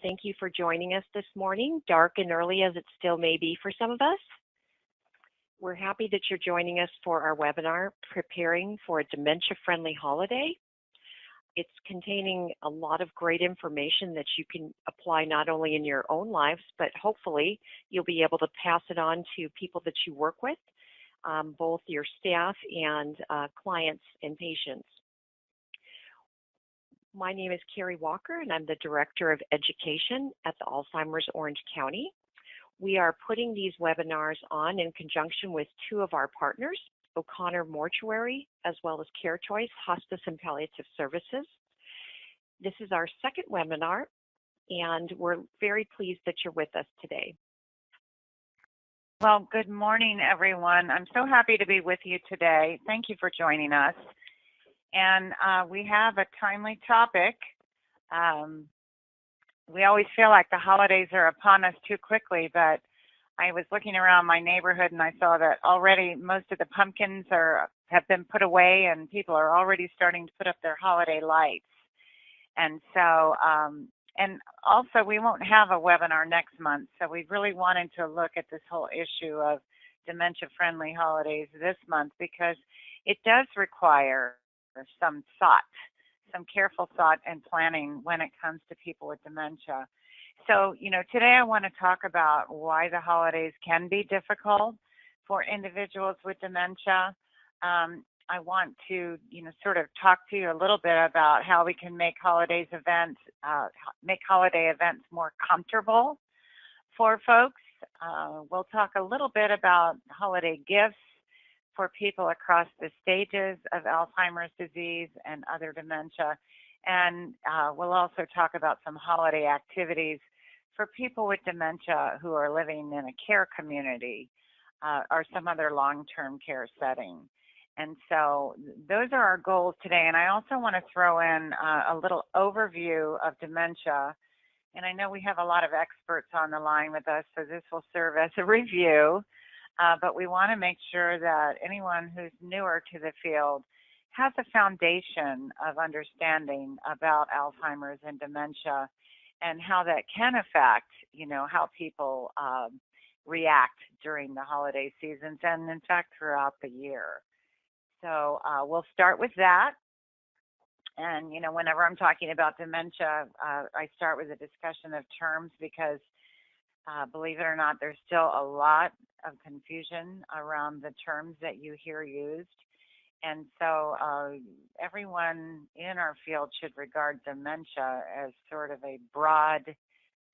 Thank you for joining us this morning, dark and early as it still may be for some of us. We're happy that you're joining us for our webinar, Preparing for a Dementia-Friendly Holiday. It's containing a lot of great information that you can apply not only in your own lives, but hopefully you'll be able to pass it on to people that you work with, both your staff and clients and patients. My name is Carrie Walker, and I'm the Director of Education at the Alzheimer's Orange County. We are putting these webinars on in conjunction with two of our partners, O'Connor Mortuary, as well as CareChoice Hospice and Palliative Services. This is our second webinar, and we're very pleased that you're with us today. Well, good morning, everyone. I'm so happy to be with you today. Thank you for joining us. And we have a timely topic. We always feel like the holidays are upon us too quickly, but I was looking around my neighborhood and I saw that already most of the pumpkins have been put away and people are already starting to put up their holiday lights. And so, and also we won't have a webinar next month, so we really wanted to look at this whole issue of dementia-friendly holidays this month because it does require some thought, some careful thought and planning when it comes to people with dementia. So, today I want to talk about why the holidays can be difficult for individuals with dementia. I want to, sort of talk to you a little bit about how we can make holiday events more comfortable for folks. We'll talk a little bit about holiday gifts for people across the stages of Alzheimer's disease and other dementia. And we'll also talk about some holiday activities for people with dementia who are living in a care community or some other long-term care setting. And so those are our goals today. And I also want to throw in a little overview of dementia. And I know we have a lot of experts on the line with us, so this will serve as a review. But we want to make sure that anyone who's newer to the field has a foundation of understanding about Alzheimer's and dementia and how that can affect, how people react during the holiday seasons and, in fact, throughout the year. So we'll start with that. And, whenever I'm talking about dementia, I start with a discussion of terms because believe it or not, there's still a lot of confusion around the terms that you hear used. And so everyone in our field should regard dementia as sort of a broad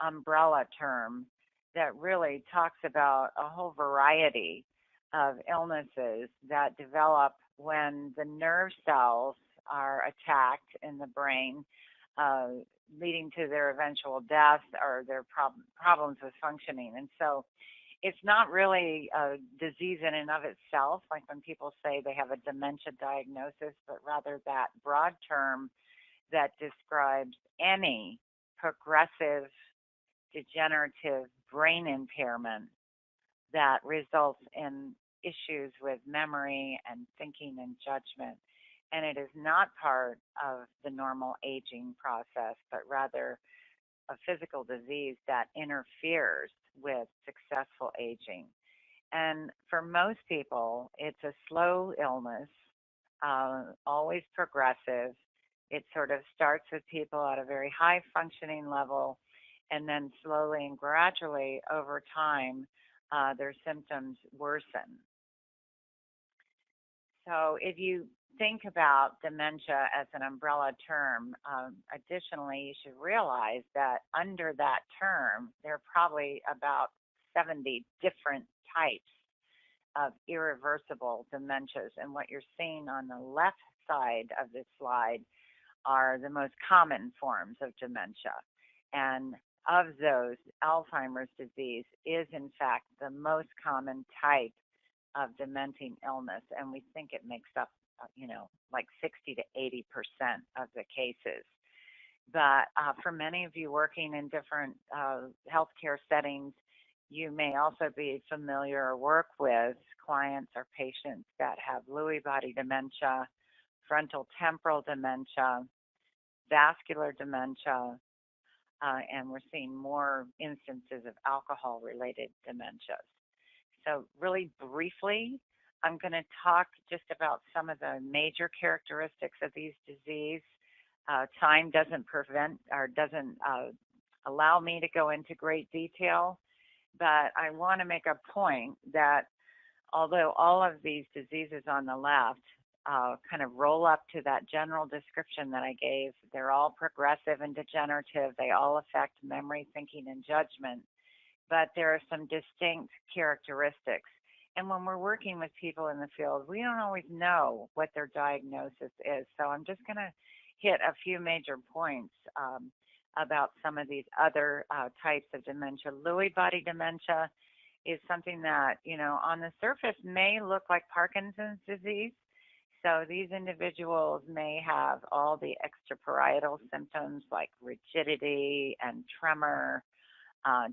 umbrella term that really talks about a whole variety of illnesses that develop when the nerve cells are attacked in the brain, leading to their eventual death or their problems with functioning. And so it's not really a disease in and of itself, like when people say they have a dementia diagnosis, but rather that broad term that describes any progressive degenerative brain impairment that results in issues with memory and thinking and judgment. And it is not part of the normal aging process, but rather a physical disease that interferes with successful aging. And for most people, it's a slow illness, always progressive. It sort of starts with people at a very high functioning level, and then slowly and gradually over time, their symptoms worsen. So if you think about dementia as an umbrella term, additionally, you should realize that under that term, there are probably about 70 different types of irreversible dementias. And what you're seeing on the left side of this slide are the most common forms of dementia. And of those, Alzheimer's disease is, in fact, the most common type of dementing illness. And we think it makes up like 60 to 80% of the cases. But for many of you working in different healthcare settings, you may also be familiar or work with clients or patients that have Lewy body dementia, frontal temporal dementia, vascular dementia, and we're seeing more instances of alcohol-related dementias. So really briefly, I'm going to talk just about some of the major characteristics of these disease. Time doesn't prevent or doesn't allow me to go into great detail, but I want to make a point that although all of these diseases on the left kind of roll up to that general description that I gave, they're all progressive and degenerative. They all affect memory, thinking, and judgment, but there are some distinct characteristics. And when we're working with people in the field, we don't always know what their diagnosis is. So I'm just going to hit a few major points about some of these other types of dementia. Lewy body dementia is something that, on the surface may look like Parkinson's disease. So these individuals may have all the extraparietal symptoms like rigidity and tremor,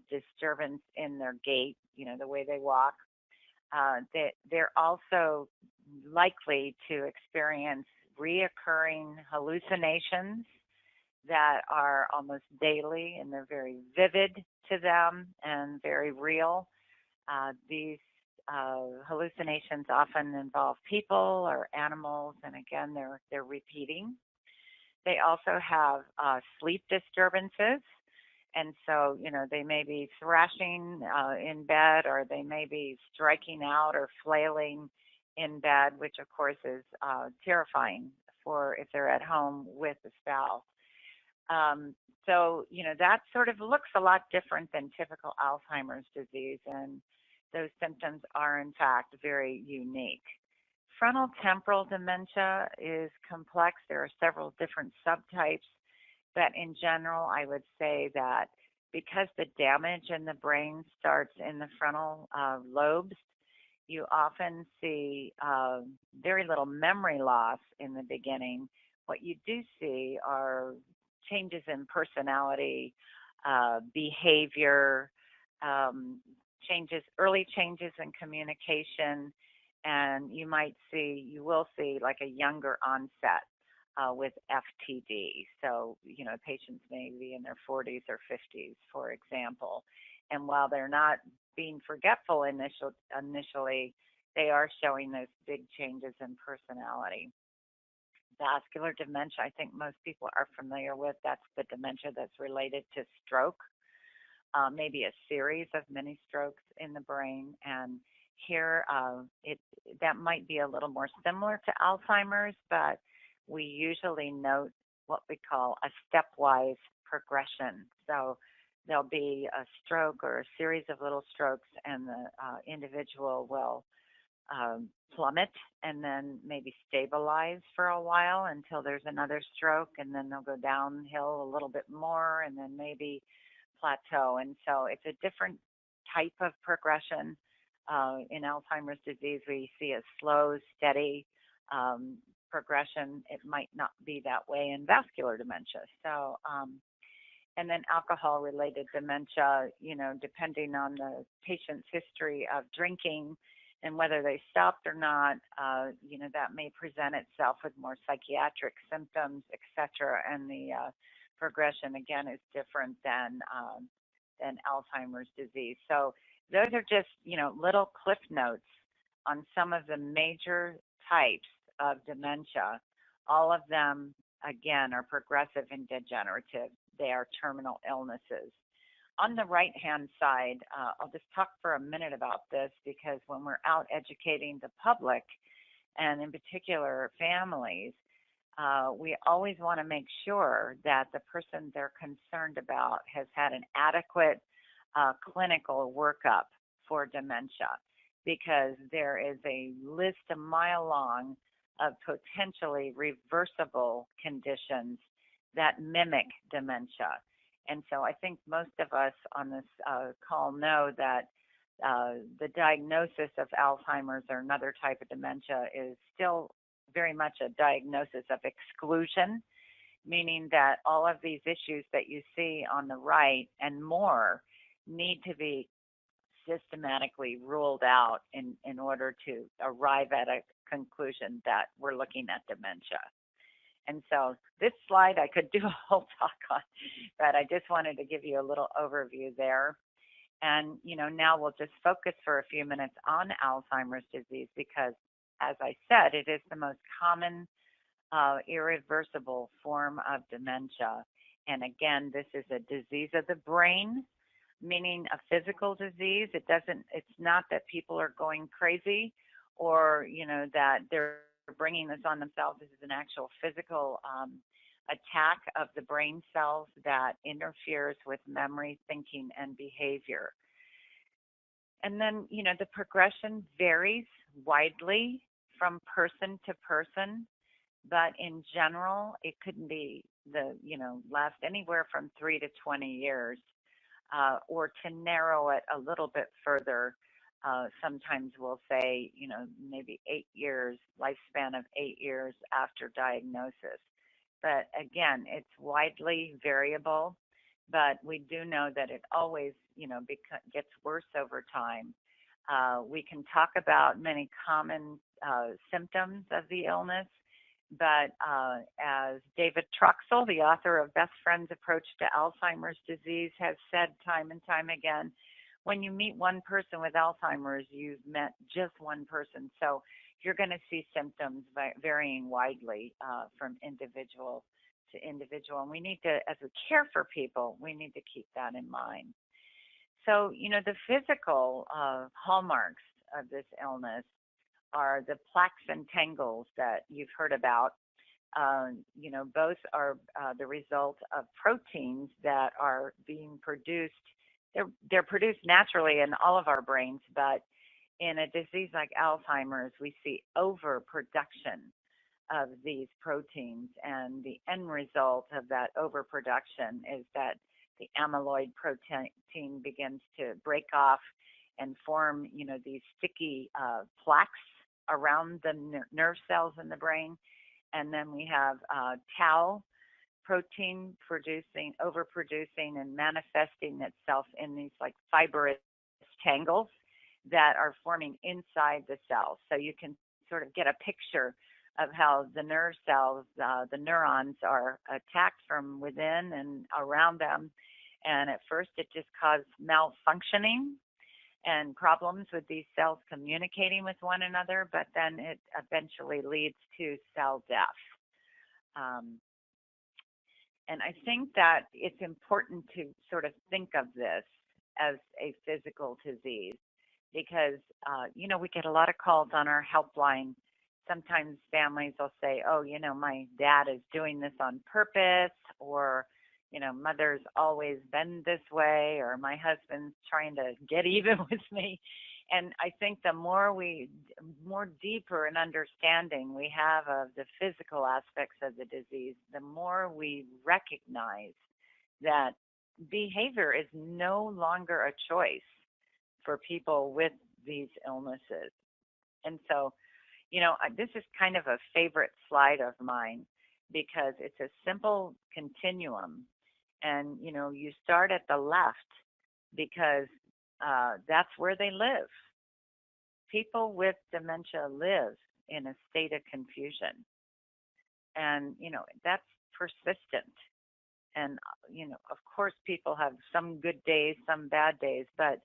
disturbance in their gait, the way they walk. They're also likely to experience reoccurring hallucinations that are almost daily, and they're very vivid to them and very real. These hallucinations often involve people or animals, and again, they're repeating. They also have sleep disturbances, and so they may be thrashing in bed, or they may be striking out or flailing in bed, which of course is terrifying for if they're at home with a spouse. So that sort of looks a lot different than typical Alzheimer's disease, and those symptoms are in fact very unique. Frontal temporal dementia is complex. There are several different subtypes, but in general, I would say that because the damage in the brain starts in the frontal lobes, you often see very little memory loss in the beginning. What you do see are changes in personality, behavior, early changes in communication, and you will see like a younger onset with FTD. So, patients may be in their 40s or 50s, for example. And while they're not being forgetful initially, they are showing those big changes in personality. Vascular dementia, I think most people are familiar with. That's the dementia that's related to stroke, maybe a series of mini strokes in the brain. And here, that might be a little more similar to Alzheimer's, but we usually note what we call a stepwise progression. So there'll be a stroke or a series of little strokes, and the individual will plummet and then maybe stabilize for a while until there's another stroke, and then they'll go downhill a little bit more and then maybe plateau. And so it's a different type of progression. In Alzheimer's disease, we see a slow, steady progression. It might not be that way in vascular dementia. So, and then alcohol-related dementia, depending on the patient's history of drinking and whether they stopped or not, that may present itself with more psychiatric symptoms, et cetera. And the progression, again, is different than Alzheimer's disease. So those are just, little cliff notes on some of the major types of dementia. All of them, again, are progressive and degenerative. They are terminal illnesses. On the right-hand side, I'll just talk for a minute about this, because when we're out educating the public, and in particular families, we always want to make sure that the person they're concerned about has had an adequate clinical workup for dementia, because there is a list a mile long of potentially reversible conditions that mimic dementia. And so I think most of us on this call know that the diagnosis of Alzheimer's or another type of dementia is still very much a diagnosis of exclusion, meaning that all of these issues that you see on the right and more need to be systematically ruled out in order to arrive at a conclusion that we're looking at dementia. And so this slide I could do a whole talk on, but I just wanted to give you a little overview there. And, now we'll just focus for a few minutes on Alzheimer's disease because, as I said, it is the most common irreversible form of dementia. And again, this is a disease of the brain, meaning a physical disease. It's not that people are going crazy or, that they're bringing this on themselves. This is an actual physical attack of the brain cells that interferes with memory, thinking, and behavior. And then, the progression varies widely from person to person, but in general, it could be last anywhere from 3 to 20 years, or to narrow it a little bit further. Sometimes we'll say, maybe 8 years, lifespan of 8 years after diagnosis. But again, it's widely variable, but we do know that it always, gets worse over time. We can talk about many common symptoms of the illness, but as David Troxel, the author of Best Friends Approach to Alzheimer's Disease, has said time and time again, when you meet one person with Alzheimer's, you've met just one person. So you're going to see symptoms varying widely from individual to individual. And we need to, as we care for people, we need to keep that in mind. So, the physical hallmarks of this illness are the plaques and tangles that you've heard about. Both are the result of proteins that are being produced. They're produced naturally in all of our brains, but in a disease like Alzheimer's, we see overproduction of these proteins, and the end result of that overproduction is that the amyloid protein begins to break off and form, these sticky plaques around the nerve cells in the brain. And then we have tau protein overproducing and manifesting itself in these like fibrous tangles that are forming inside the cells. So you can sort of get a picture of how the nerve cells, the neurons are attacked from within and around them. And at first it just caused malfunctioning and problems with these cells communicating with one another, but then it eventually leads to cell death. And I think that it's important to sort of think of this as a physical disease because, we get a lot of calls on our helpline. Sometimes families will say, oh, my dad is doing this on purpose, or, mother's always been this way, or my husband's trying to get even with me. And I think the more deeper an understanding we have of the physical aspects of the disease, the more we recognize that behavior is no longer a choice for people with these illnesses. And so, this is kind of a favorite slide of mine because it's a simple continuum. And, you start at the left because that's where they live. People with dementia live in a state of confusion. And, that's persistent. And, of course, people have some good days, some bad days, but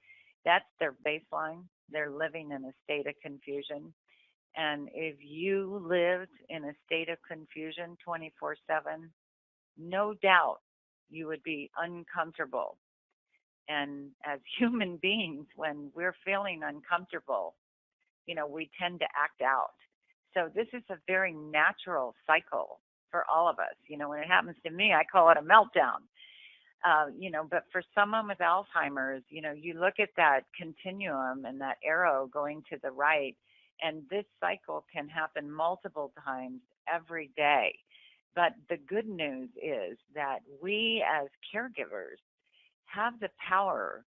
that's their baseline. They're living in a state of confusion. And if you lived in a state of confusion 24/7, no doubt you would be uncomfortable. And as human beings, when we're feeling uncomfortable, we tend to act out. So this is a very natural cycle for all of us. When it happens to me, I call it a meltdown. But for someone with Alzheimer's, you look at that continuum and that arrow going to the right, and this cycle can happen multiple times every day. But the good news is that we as caregivers have the power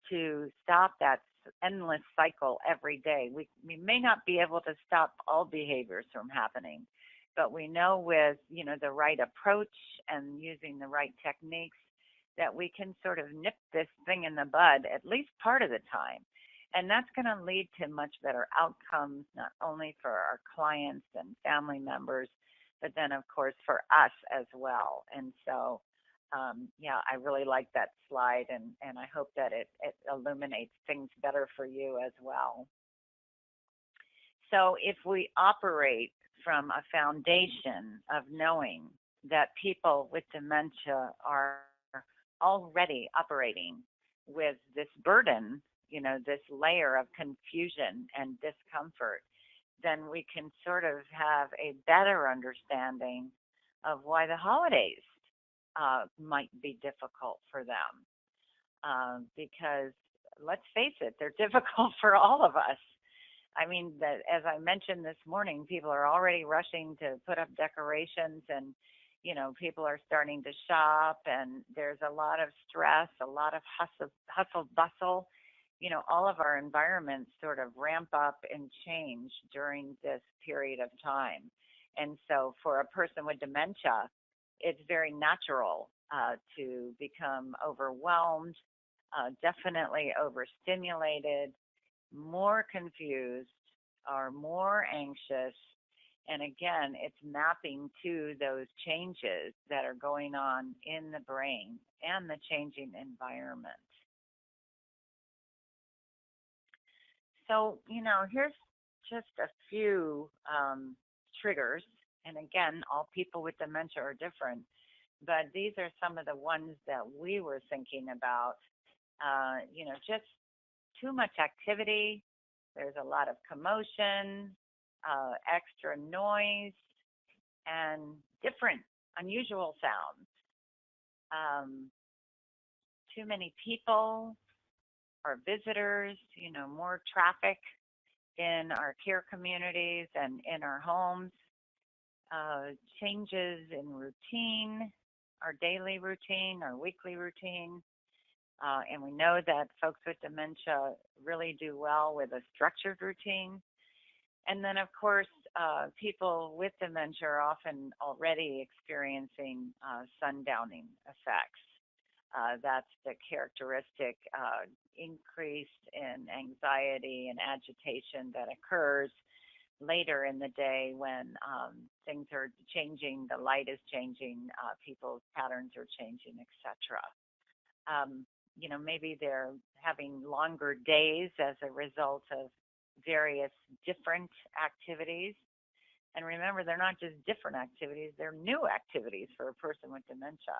to stop that endless cycle every day. We may not be able to stop all behaviors from happening, but we know with, the right approach and using the right techniques that we can sort of nip this thing in the bud at least part of the time. And that's going to lead to much better outcomes, not only for our clients and family members, but then of course for us as well. And so, yeah, I really like that slide, and I hope that it illuminates things better for you as well. So if we operate from a foundation of knowing that people with dementia are already operating with this burden, this layer of confusion and discomfort, then we can sort of have a better understanding of why the holidays might be difficult for them. Because let's face it, they're difficult for all of us. I mean, that as I mentioned this morning, people are already rushing to put up decorations, and people are starting to shop, and there's a lot of stress, a lot of hustle bustle. All of our environments sort of ramp up and change during this period of time. And so for a person with dementia, it's very natural to become overwhelmed, definitely overstimulated, more confused, or more anxious. And again, it's mapping to those changes that are going on in the brain and the changing environment. So, here's just a few triggers. And again, all people with dementia are different, but these are some of the ones that we were thinking about. Just too much activity. There's a lot of commotion, extra noise, and different, unusual sounds. Um, Too many people or visitors, more traffic in our care communities and in our homes, changes in routine, our daily routine, our weekly routine. And we know that folks with dementia really do well with a structured routine. And then, of course, people with dementia are often already experiencing sundowning effects. That's the characteristic increase in anxiety and agitation that occurs later in the day when things are changing, the light is changing, people's patterns are changing, etc. Maybe they're having longer days as a result of various different activities. And remember, they're not just different activities, they're new activities for a person with dementia.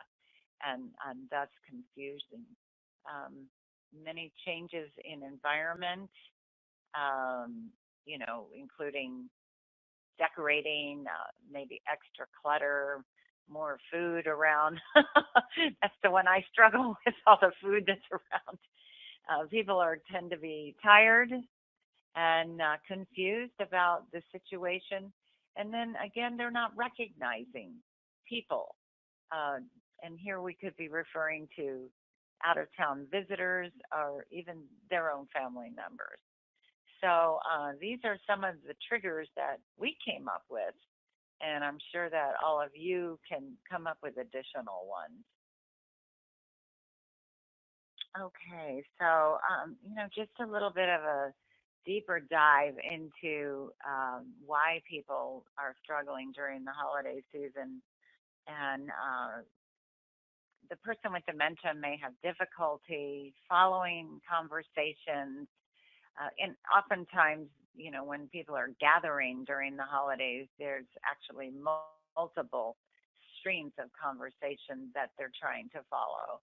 And that's confusing. Many changes in environment, including decorating, maybe extra clutter, more food around. That's the one I struggle with, all the food that's around. People tend to be tired and confused about the situation. And then again, they're not recognizing people. Uh, and here we could be referring to out of town visitors or even their own family members. So these are some of the triggers that we came up with, and I'm sure that all of you can come up with additional ones. Okay, so just a little bit of a deeper dive into why people are struggling during the holiday season, and the person with dementia may have difficulty following conversations. And oftentimes, when people are gathering during the holidays, there's actually multiple streams of conversation that they're trying to follow.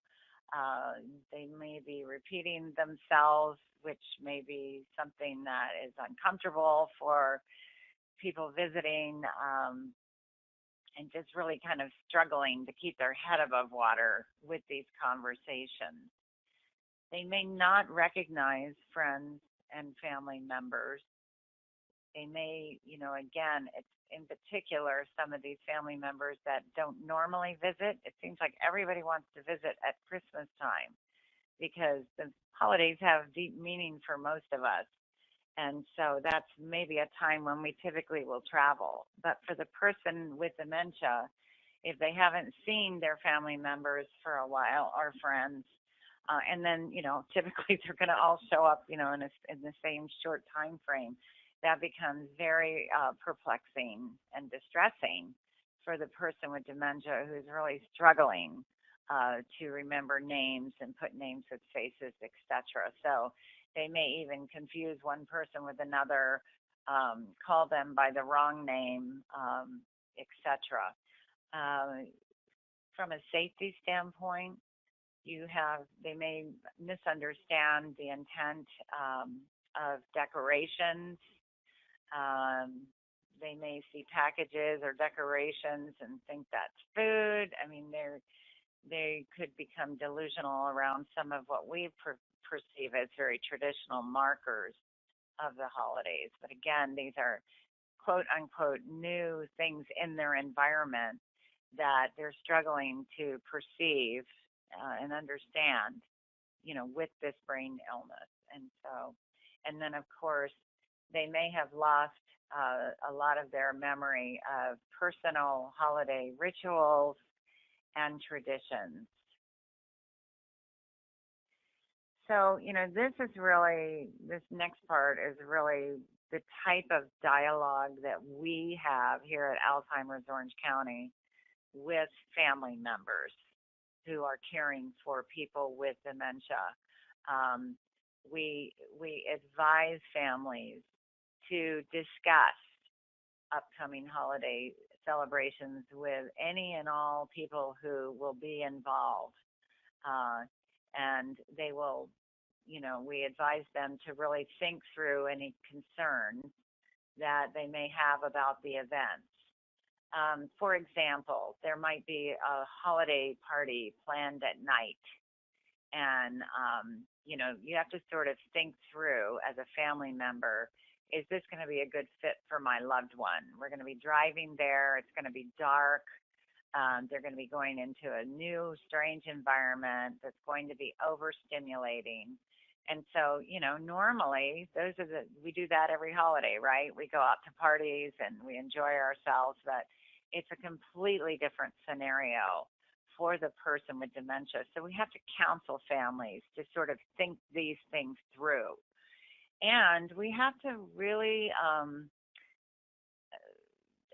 They may be repeating themselves, which may be something that is uncomfortable for people visiting, and just really kind of struggling to keep their head above water with these conversations. They may not recognize friends and family members. They may, again, it's in particular some of these family members that don't normally visit. It seems like everybody wants to visit at Christmas time because the holidays have deep meaning for most of us. And so that's maybe a time when we typically will travel. But for the person with dementia, if they haven't seen their family members for a while or friends, and then, typically they're going to all show up, in the same short time frame. That becomes very perplexing and distressing for the person with dementia who's really struggling to remember names and put names with faces, etc. So they may even confuse one person with another, call them by the wrong name, etc. From a safety standpoint, they may misunderstand the intent of decorations. Um, they may see packages or decorations and think that's food. I mean, they could become delusional around some of what we perceive as very traditional markers of the holidays. But again, these are quote unquote new things in their environment that they're struggling to perceive and understand, with this brain illness. And then of course, they may have lost a lot of their memory of personal holiday rituals and traditions. So, this next part is really the type of dialogue that we have here at Alzheimer's Orange County with family members who are caring for people with dementia. Um, we advise families to discuss upcoming holiday celebrations with any and all people who will be involved. Uh, and they will, we advise them to really think through any concerns that they may have about the events. For example, there might be a holiday party planned at night, and you have to sort of think through as a family member, is this going to be a good fit for my loved one? We're going to be driving there. It's going to be dark. They're going to be going into a new, strange environment that's going to be overstimulating. And so, normally we do that every holiday, right? We go out to parties and we enjoy ourselves, but it's a completely different scenario for the person with dementia. So we have to counsel families to sort of think these things through. And we have to really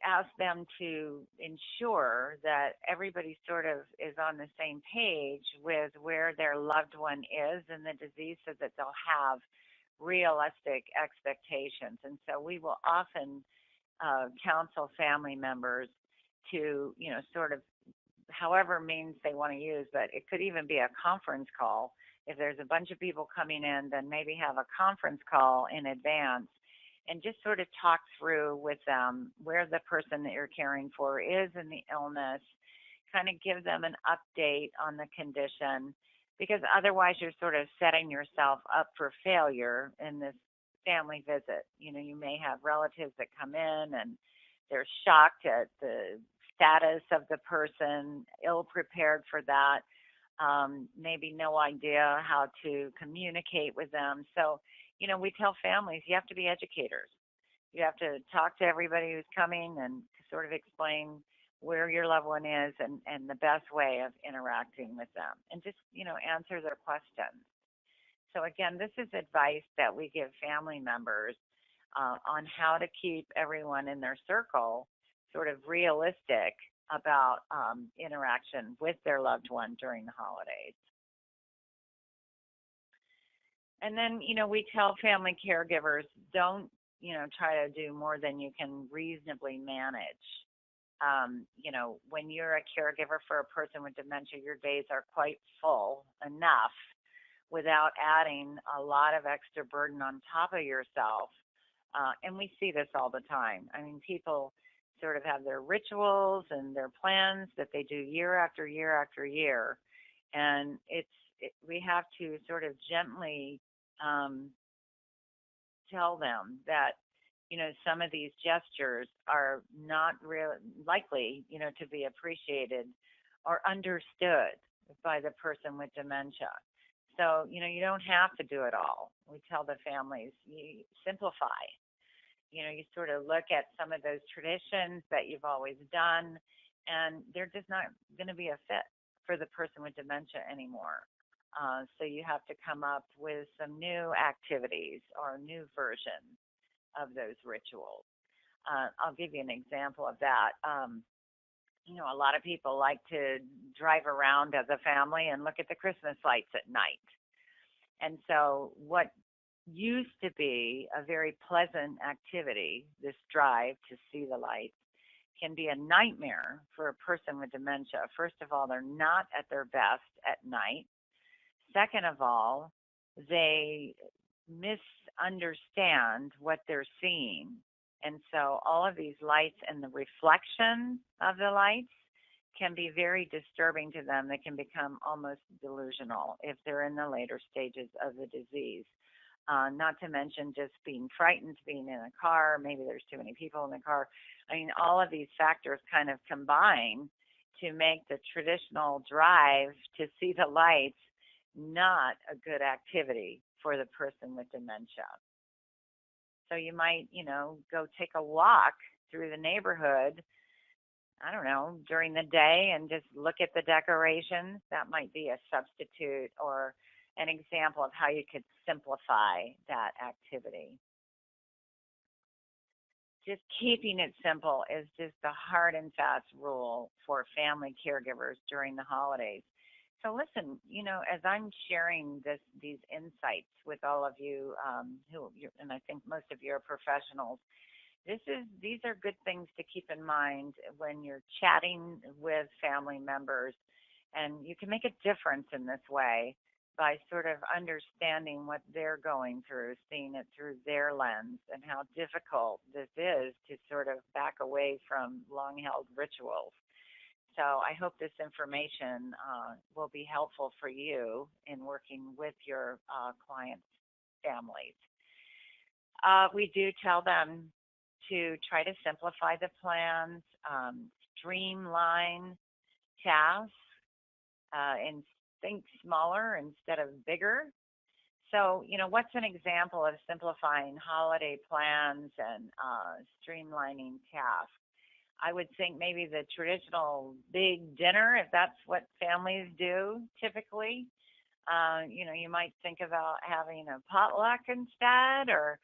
ask them to ensure that everybody sort of is on the same page with where their loved one is in the disease so that they'll have realistic expectations. And so we will often counsel family members to, sort of however means they want to use, but it could even be a conference call. If there's a bunch of people coming in, then maybe have a conference call in advance and just sort of talk through with them where the person that you're caring for is in the illness, kind of give them an update on the condition, because otherwise you're sort of setting yourself up for failure in this family visit. You may have relatives that come in and they're shocked at the status of the person, ill prepared for that, maybe no idea how to communicate with them. So, we tell families you have to be educators. You have to talk to everybody who's coming and sort of explain where your loved one is and the best way of interacting with them and just, answer their questions. So again, this is advice that we give family members on how to keep everyone in their circle sort of realistic about interaction with their loved one during the holidays. And then, we tell family caregivers, don't, try to do more than you can reasonably manage. When you're a caregiver for a person with dementia, your days are quite full enough without adding a lot of extra burden on top of yourself. And we see this all the time. I mean, people sort of have their rituals and their plans that they do year after year after year. And we have to sort of gently tell them that, some of these gestures are not really likely, to be appreciated or understood by the person with dementia. So, you don't have to do it all. We tell the families, you simplify. You sort of look at some of those traditions that you've always done, and they're just not going to be a fit for the person with dementia anymore. So you have to come up with some new activities or new versions of those rituals. I'll give you an example of that. A lot of people like to drive around as a family and look at the Christmas lights at night. And so, what used to be a very pleasant activity, this drive to see the lights, can be a nightmare for a person with dementia. First of all, they're not at their best at night. Second of all, they misunderstand what they're seeing. And so all of these lights and the reflection of the lights can be very disturbing to them. They can become almost delusional if they're in the later stages of the disease. Not to mention just being frightened, being in a car, maybe there's too many people in the car. I mean, all of these factors kind of combine to make the traditional drive to see the lights not a good activity for the person with dementia. So you might, go take a walk through the neighborhood, I don't know, during the day and just look at the decorations. That might be a substitute or an example of how you could simplify that activity. Just keeping it simple is just the hard and fast rule for family caregivers during the holidays. So listen, as I'm sharing these insights with all of you, and I think most of you are professionals, these are good things to keep in mind when you're chatting with family members, and you can make a difference in this way by sort of understanding what they're going through, seeing it through their lens, and how difficult this is to sort of back away from long-held rituals. So I hope this information will be helpful for you in working with your clients' families. We do tell them to try to simplify the plans, streamline tasks, and think smaller instead of bigger. So, what's an example of simplifying holiday plans and streamlining tasks? I would think maybe the traditional big dinner, if that's what families do typically. You might think about having a potluck instead, or,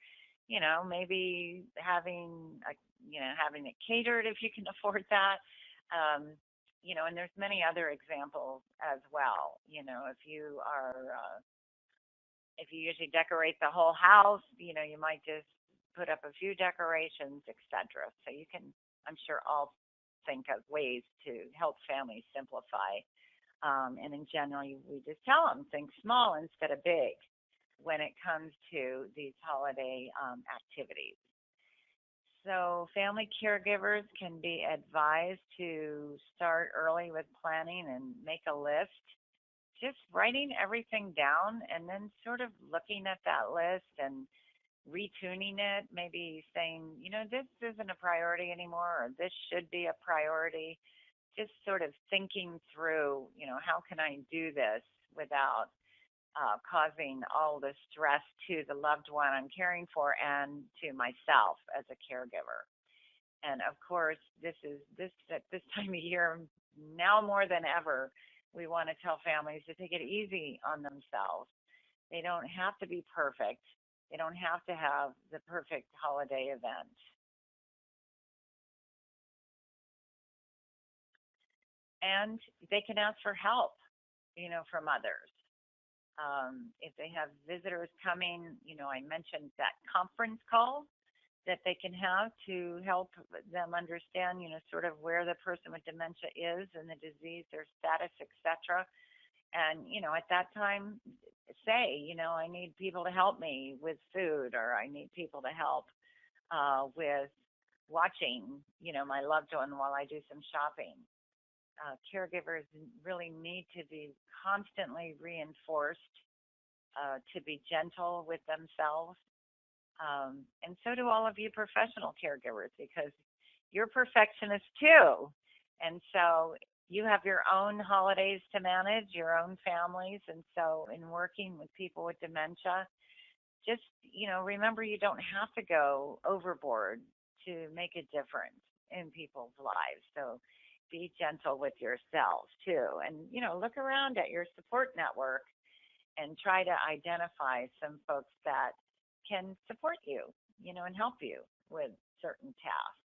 maybe having it catered if you can afford that. And there's many other examples as well. If you usually decorate the whole house, you might just put up a few decorations, etc. So you can, I'm sure, all think of ways to help families simplify. And in general, we just tell them think small instead of big when it comes to these holiday activities. So family caregivers can be advised to start early with planning and make a list, just writing everything down and then sort of looking at that list and retuning it, maybe saying, this isn't a priority anymore, or this should be a priority. Just sort of thinking through, how can I do this without causing all the stress to the loved one I'm caring for and to myself as a caregiver. And of course, at this time of year, now more than ever, we want to tell families to take it easy on themselves. They don't have to be perfect. They don't have to have the perfect holiday event. And they can ask for help, from others. If they have visitors coming, I mentioned that conference call that they can have to help them understand, sort of where the person with dementia is and the disease, their status, etc. And, at that time, say, I need people to help me with food, or I need people to help with watching, my loved one while I do some shopping. Caregivers really need to be constantly reinforced to be gentle with themselves. And so do all of you professional caregivers, because you're perfectionists too. And so you have your own holidays to manage, your own families. And so in working with people with dementia, just, remember you don't have to go overboard to make a difference in people's lives. So be gentle with yourselves too. And, look around at your support network and try to identify some folks that can support you, and help you with certain tasks.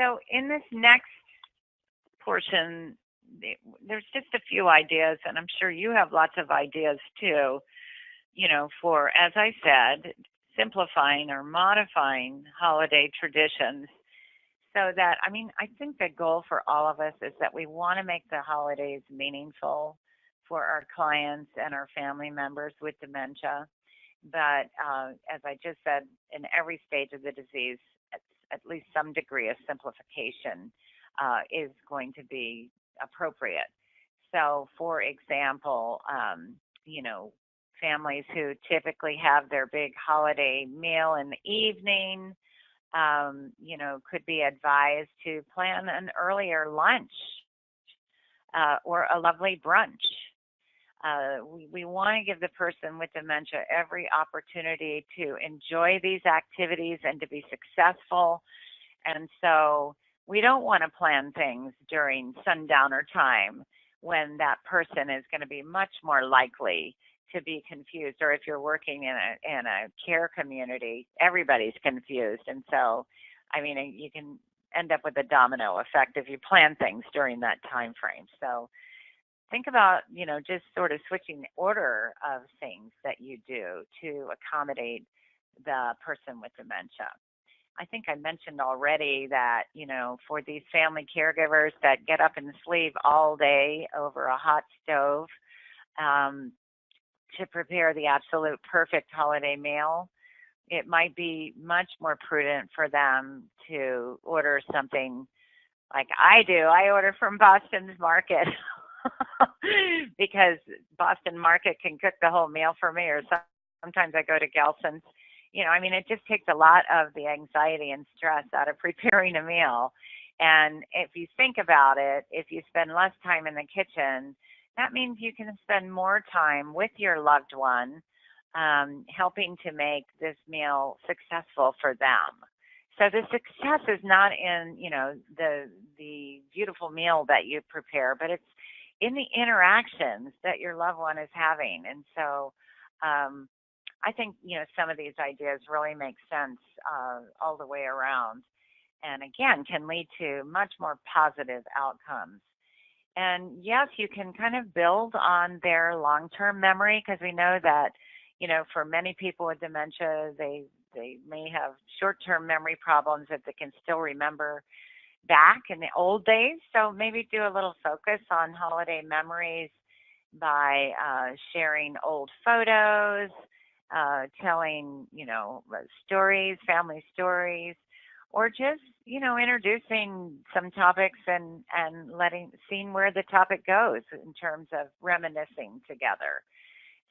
So in this next portion, there's just a few ideas, and I'm sure you have lots of ideas too, for, as I said, simplifying or modifying holiday traditions so that, I think the goal for all of us is that we want to make the holidays meaningful for our clients and our family members with dementia. But as I just said, in every stage of the disease, at least some degree of simplification is going to be appropriate. So, for example, families who typically have their big holiday meal in the evening, could be advised to plan an earlier lunch or a lovely brunch. We want to give the person with dementia every opportunity to enjoy these activities and to be successful. And so we don't want to plan things during sundowner time when that person is going to be much more likely to be confused. Or if you're working in a care community, everybody's confused. And so, you can end up with a domino effect if you plan things during that time frame. So think about, just sort of switching the order of things that you do to accommodate the person with dementia. I think I mentioned already that, for these family caregivers that get up and sleep all day over a hot stove to prepare the absolute perfect holiday meal, it might be much more prudent for them to order something like I do. I order from Boston's Market because Boston Market can cook the whole meal for me, or sometimes I go to Gelson's. It just takes a lot of the anxiety and stress out of preparing a meal. And if you think about it, if you spend less time in the kitchen, that means you can spend more time with your loved one, helping to make this meal successful for them. So the success is not in, the beautiful meal that you prepare, but it's in the interactions that your loved one is having. And so I think, some of these ideas really make sense all the way around, and again, can lead to much more positive outcomes. And yes, you can kind of build on their long-term memory, because we know that, for many people with dementia, they may have short-term memory problems that they can still remember back in the old days. So maybe do a little focus on holiday memories by sharing old photos, telling, stories, family stories, or just, introducing some topics and seeing where the topic goes in terms of reminiscing together.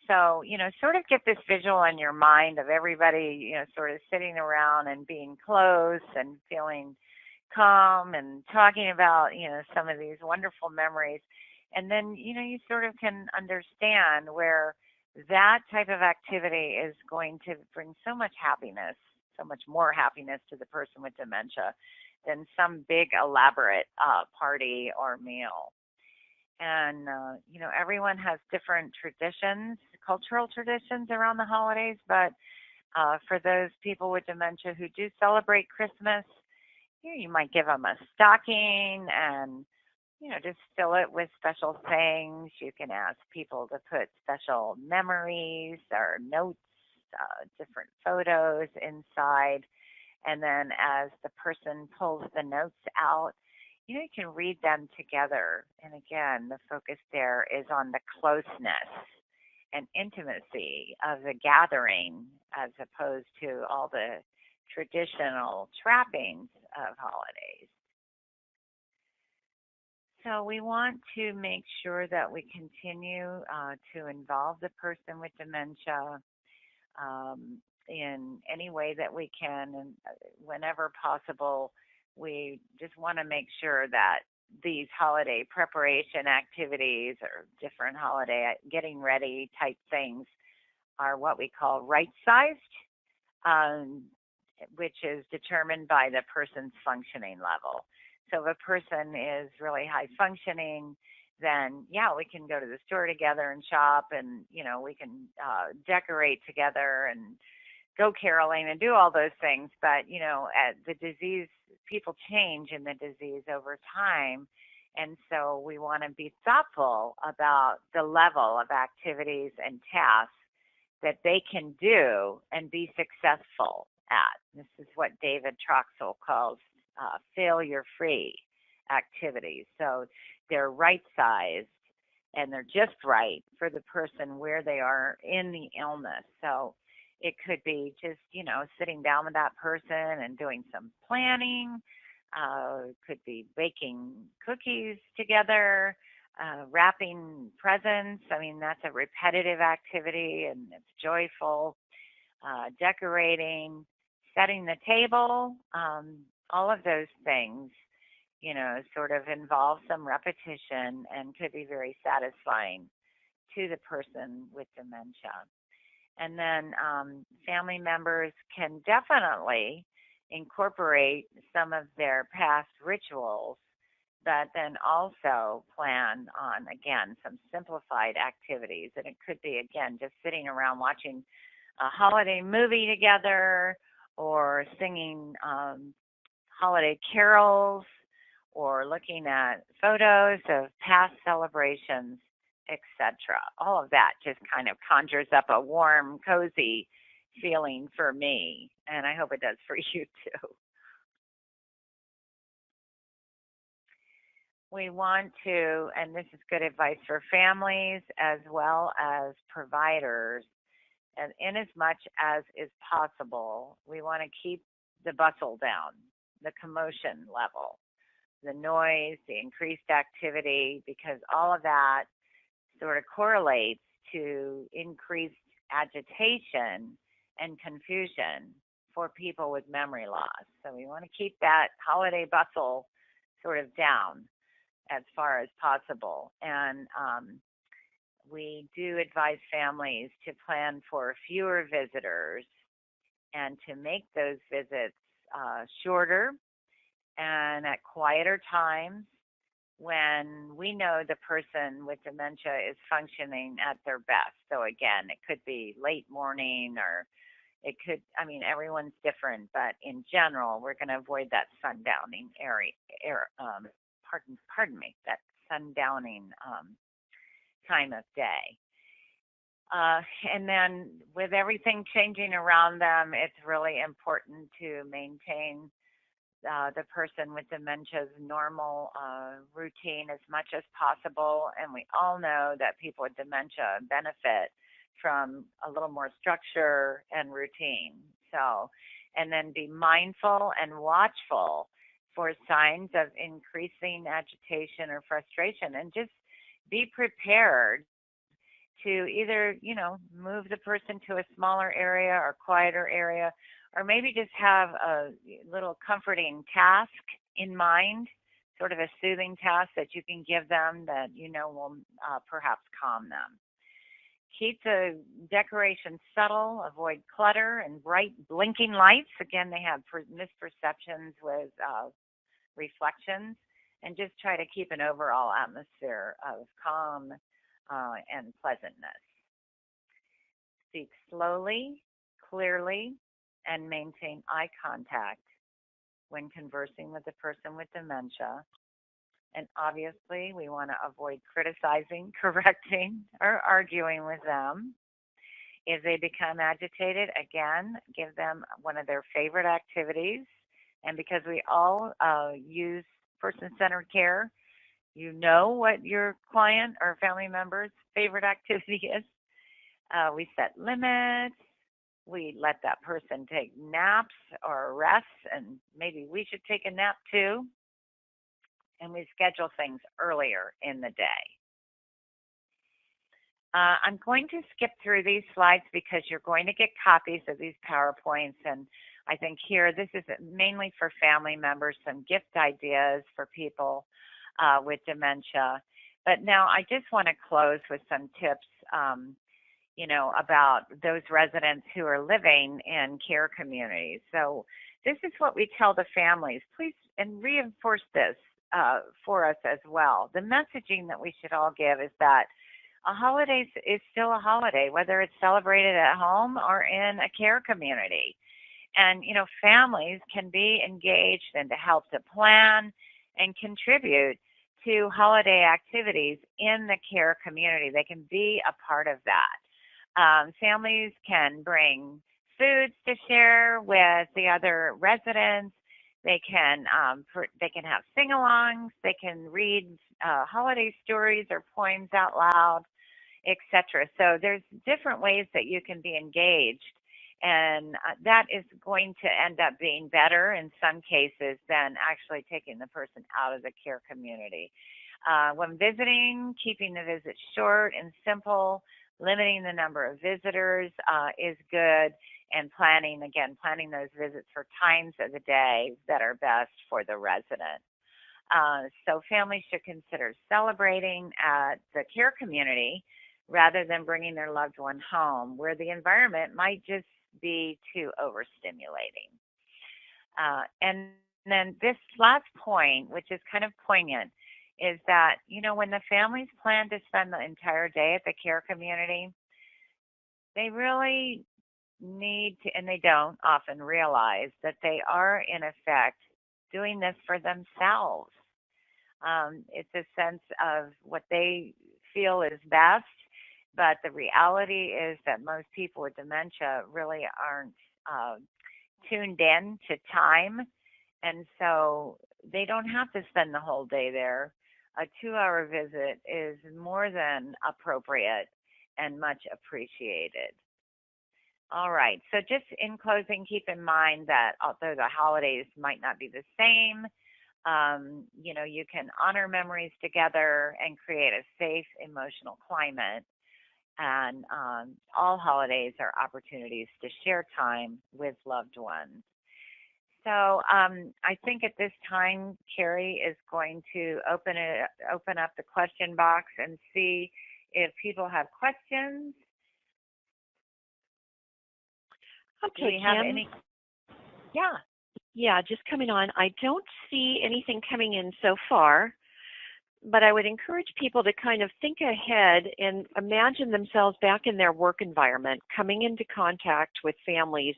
So, sort of get this visual in your mind of everybody, sort of sitting around and being close and feeling calm and talking about, some of these wonderful memories. And then, you sort of can understand where that type of activity is going to bring so much happiness, so much more happiness to the person with dementia than some big elaborate party or meal. And, everyone has different traditions, cultural traditions around the holidays, but for those people with dementia who do celebrate Christmas, you might give them a stocking and, just fill it with special things. You can ask people to put special memories or notes, different photos inside. And then as the person pulls the notes out, you can read them together. And again, the focus there is on the closeness and intimacy of the gathering as opposed to all the traditional trappings of holidays. So we want to make sure that we continue to involve the person with dementia in any way that we can, and whenever possible, we just want to make sure that these holiday preparation activities or different holiday getting ready type things are what we call right-sized, which is determined by the person's functioning level. So if a person is really high functioning, then we can go to the store together and shop, and we can decorate together and go caroling and do all those things. But, the disease, people change in the disease over time. And so we want to be thoughtful about the level of activities and tasks that they can do and be successful at. This is what David Troxel calls failure-free activities. So they're right-sized and they're just right for the person where they are in the illness. So it could be just, sitting down with that person and doing some planning. It could be baking cookies together, wrapping presents. I mean, that's a repetitive activity and it's joyful. Decorating, setting the table, all of those things, sort of involve some repetition and could be very satisfying to the person with dementia. And then family members can definitely incorporate some of their past rituals, but then also plan on, again, some simplified activities. And it could be, again, just sitting around watching a holiday movie together or singing holiday carols or looking at photos of past celebrations, etc. All of that just kind of conjures up a warm, cozy feeling for me, and I hope it does for you too. We want to, and this is good advice for families as well as providers, and in as much as is possible, we want to keep the bustle down, the commotion level, the noise, the increased activity, because all of that sort of correlates to increased agitation and confusion for people with memory loss. So we want to keep that holiday bustle sort of down as far as possible. And we do advise families to plan for fewer visitors and to make those visits shorter and at quieter times when we know the person with dementia is functioning at their best. So again, it could be late morning or it could, everyone's different, but in general, we're going to avoid that sundowning that sundowning time of day. And then with everything changing around them, it's really important to maintain the person with dementia's normal routine as much as possible. And we all know that people with dementia benefit from a little more structure and routine. So, and then be mindful and watchful for signs of increasing agitation or frustration, and just be prepared to either, move the person to a smaller area or quieter area, or maybe just have a little comforting task in mind, sort of a soothing task that you can give them that will perhaps calm them. Keep the decoration subtle, avoid clutter and bright blinking lights. Again, they have misperceptions with reflections, and just try to keep an overall atmosphere of calm and pleasantness. Speak slowly, clearly, and maintain eye contact when conversing with the person with dementia. And obviously, we want to avoid criticizing, correcting, or arguing with them. If they become agitated, again, give them one of their favorite activities. And because we all use person-centered care, you know what your client or family member's favorite activity is. We set limits. We let that person take naps or rests, and maybe we should take a nap too. And we schedule things earlier in the day. I'm going to skip through these slides because you're going to get copies of these PowerPoints, and I think here this is mainly for family members, some gift ideas for people with dementia. But now I just want to close with some tips, about those residents who are living in care communities. So this is what we tell the families. Please, and reinforce this for us as well. The messaging that we should all give is that a holiday is still a holiday, whether it's celebrated at home or in a care community. And, families can be engaged and to help to plan and contribute to holiday activities in the care community. They can be a part of that. Families can bring foods to share with the other residents. They can have sing-alongs. They can read holiday stories or poems out loud, etc. So there's different ways that you can be engaged, and that is going to end up being better in some cases than actually taking the person out of the care community. When visiting, keeping the visit short and simple, limiting the number of visitors is good, and planning those visits for times of the day that are best for the resident. So families should consider celebrating at the care community rather than bringing their loved one home, where the environment might just be too overstimulating. And then this last point, which is kind of poignant, is that, when the families plan to spend the entire day at the care community, they really need to, and they don't often realize that they are, in effect, doing this for themselves. It's a sense of what they feel is best, but the reality is that most people with dementia really aren't uh, tuned in to time, and so they don't have to spend the whole day there. A 2-hour visit is more than appropriate and much appreciated. All right, so just in closing, keep in mind that although the holidays might not be the same, you can honor memories together and create a safe emotional climate. And all holidays are opportunities to share time with loved ones. So I think at this time, Carrie is going to open up the question box and see if people have questions. Do Okay, we have Kim. any? Yeah. Yeah, just coming on. I don't see anything coming in so far, but I would encourage people to kind of think ahead and imagine themselves back in their work environment, coming into contact with families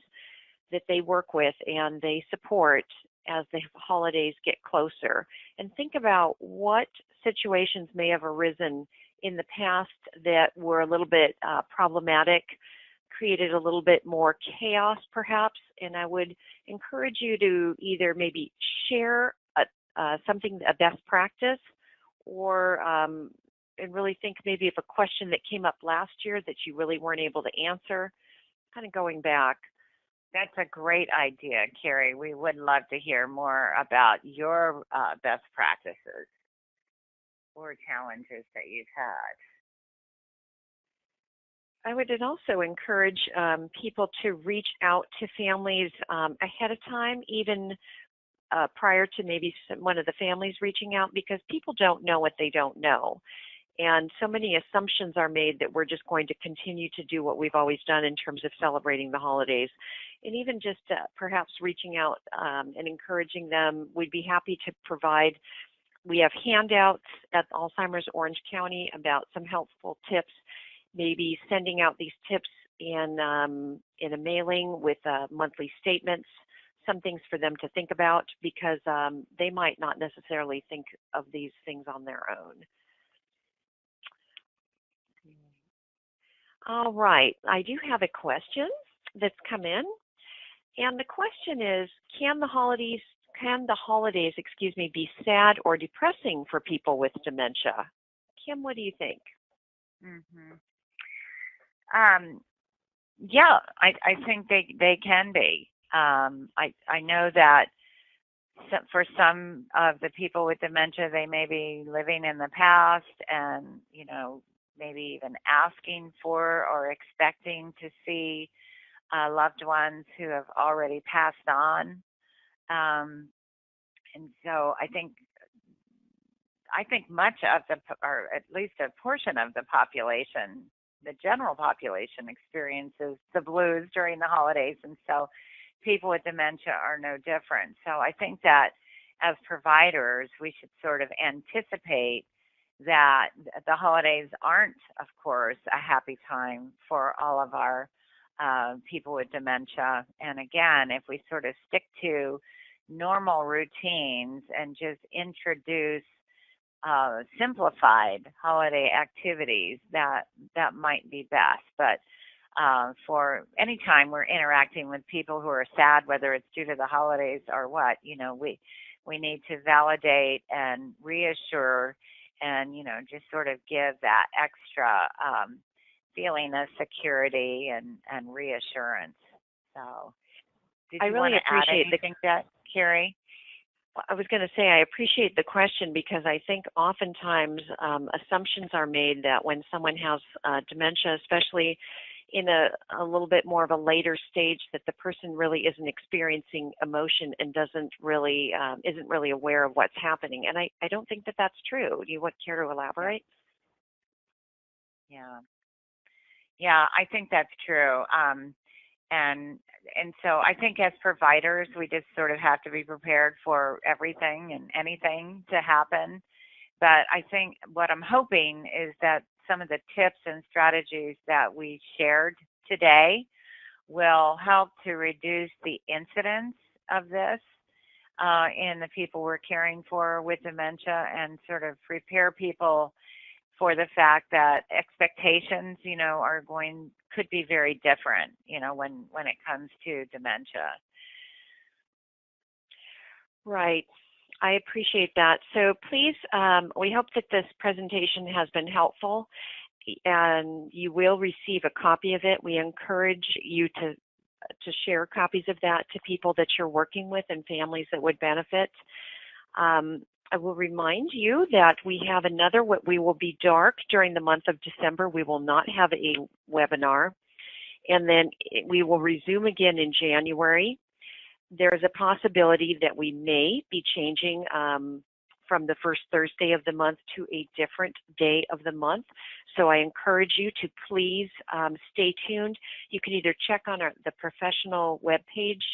that they work with and they support as the holidays get closer. And think about what situations may have arisen in the past that were a little bit problematic, created a little bit more chaos perhaps. And I would encourage you to either maybe share a best practice, or and really think maybe of a question that came up last year that you really weren't able to answer, kind of going back. That's a great idea, Carrie. We would love to hear more about your best practices or challenges that you've had. I would also encourage people to reach out to families ahead of time, even prior to maybe one of the families reaching out, because people don't know what they don't know. And so many assumptions are made that we're just going to continue to do what we've always done in terms of celebrating the holidays. And even just perhaps reaching out and encouraging them, we'd be happy to provide. We have handouts at Alzheimer's Orange County about some helpful tips, maybe sending out these tips in a mailing with monthly statements, some things for them to think about, because they might not necessarily think of these things on their own. All right, I do have a question that's come in, and the question is, can the holidays, be sad or depressing for people with dementia? Kim, what do you think? Mm-hmm. Yeah, I think they can be. I know that for some of the people with dementia, they may be living in the past and, maybe even asking for or expecting to see loved ones who have already passed on. And so I think much of or at least a portion of the population, the general population, experiences the blues during the holidays, and so people with dementia are no different. So I think that as providers, we should sort of anticipate that the holidays aren't, of course, a happy time for all of our people with dementia. And again, if we sort of stick to normal routines and just introduce simplified holiday activities, that might be best. But for any time we're interacting with people who are sad, whether it's due to the holidays or what, we need to validate and reassure and, just sort of give that extra feeling of security and reassurance. So did I you want really to add appreciate anything to that, Carrie? I was going to say I appreciate the question because I think oftentimes assumptions are made that when someone has dementia, especially in a little bit more of a later stage, that the person really isn't experiencing emotion and isn't really aware of what's happening. And I don't think that that's true. Do you want care to elaborate? Yeah. Yeah, I think that's true. And and so I think as providers, we just sort of have to be prepared for everything and anything to happen. But I think what I'm hoping is that some of the tips and strategies that we shared today will help to reduce the incidence of this in the people we're caring for with dementia and sort of prepare people for the fact that expectations, could be very different, when it comes to dementia. Right. I appreciate that. So please, we hope that this presentation has been helpful and you will receive a copy of it. We encourage you to share copies of that to people that you're working with and families that would benefit. I will remind you that we have we will be dark during the month of December. We will not have a webinar. And then we will resume again in January. There is a possibility that we may be changing from the first Thursday of the month to a different day of the month. So I encourage you to please stay tuned. You can either check on the professional webpage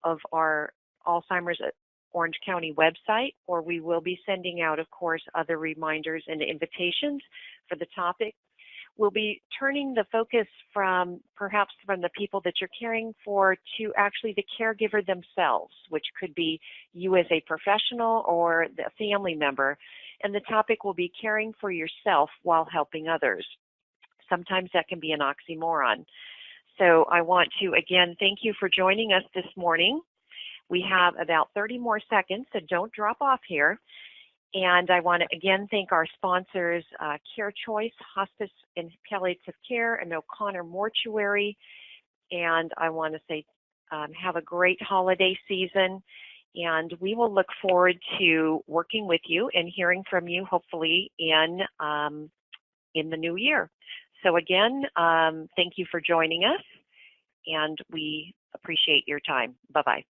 of our Alzheimer's at Orange County website, or we will be sending out, of course, other reminders and invitations for the topic. We'll be turning the focus perhaps from the people that you're caring for to actually the caregiver themselves, which could be you as a professional or the family member. And the topic will be caring for yourself while helping others. Sometimes that can be an oxymoron. So I want to, again, thank you for joining us this morning. We have about 30 more seconds, so don't drop off here. And I want to again thank our sponsors, Care Choice, Hospice and Palliative Care, and O'Connor Mortuary. And I want to say have a great holiday season. And we will look forward to working with you and hearing from you hopefully in the new year. So again, thank you for joining us, and we appreciate your time. Bye-bye.